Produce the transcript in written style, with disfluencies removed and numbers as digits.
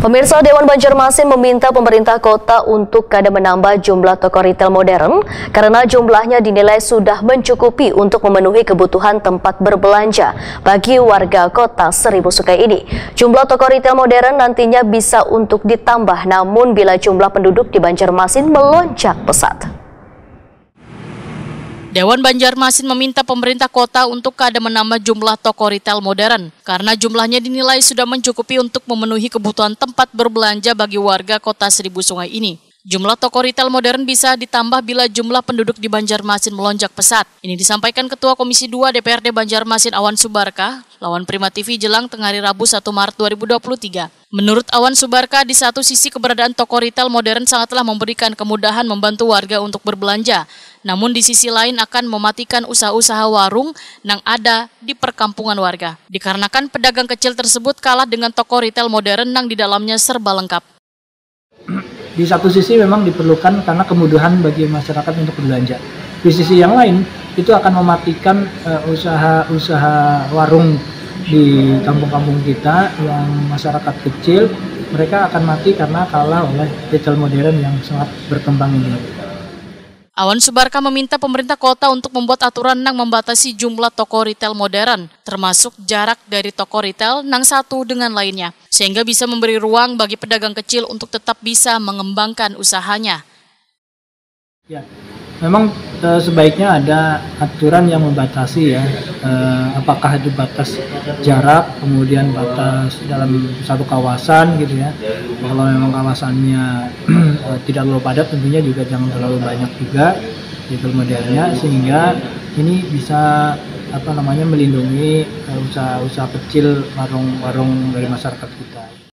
Pemirsa, Dewan Banjarmasin meminta pemerintah kota untuk kada menambah jumlah toko retail modern karena jumlahnya dinilai sudah mencukupi untuk memenuhi kebutuhan tempat berbelanja bagi warga kota Seribu Sungai ini. Jumlah toko retail modern nantinya bisa untuk ditambah, namun bila jumlah penduduk di Banjarmasin melonjak pesat. Dewan Banjarmasin meminta pemerintah kota untuk kada menambah jumlah toko retail modern karena jumlahnya dinilai sudah mencukupi untuk memenuhi kebutuhan tempat berbelanja bagi warga kota Seribu Sungai ini. Jumlah toko retail modern bisa ditambah bila jumlah penduduk di Banjarmasin melonjak pesat. Ini disampaikan Ketua Komisi 2 DPRD Banjarmasin Awan Subarka lawan Prima TV jelang tengah hari Rabu 1 Maret 2023. Menurut Awan Subarka, di satu sisi keberadaan toko retail modern sangatlah memberikan kemudahan membantu warga untuk berbelanja. Namun di sisi lain akan mematikan usaha-usaha warung yang ada di perkampungan warga. Dikarenakan pedagang kecil tersebut kalah dengan toko retail modern yang di dalamnya serba lengkap. Di satu sisi memang diperlukan karena kemudahan bagi masyarakat untuk berbelanja. Di sisi yang lain itu akan mematikan usaha-usaha warung di kampung-kampung kita yang masyarakat kecil, mereka akan mati karena kalah oleh retail modern yang sangat berkembang ini. Awan Subarka meminta pemerintah kota untuk membuat aturan yang membatasi jumlah toko retail modern, termasuk jarak dari toko retail yang satu dengan lainnya, sehingga bisa memberi ruang bagi pedagang kecil untuk tetap bisa mengembangkan usahanya. Ya, memang sebaiknya ada aturan yang membatasi ya, apakah itu batas jarak, kemudian batas dalam satu kawasan gitu ya. Kalau memang kawasannya tidak terlalu padat, tentunya juga jangan terlalu banyak juga retail modernnya, sehingga ini bisa melindungi usaha-usaha kecil, warung-warung dari masyarakat kita.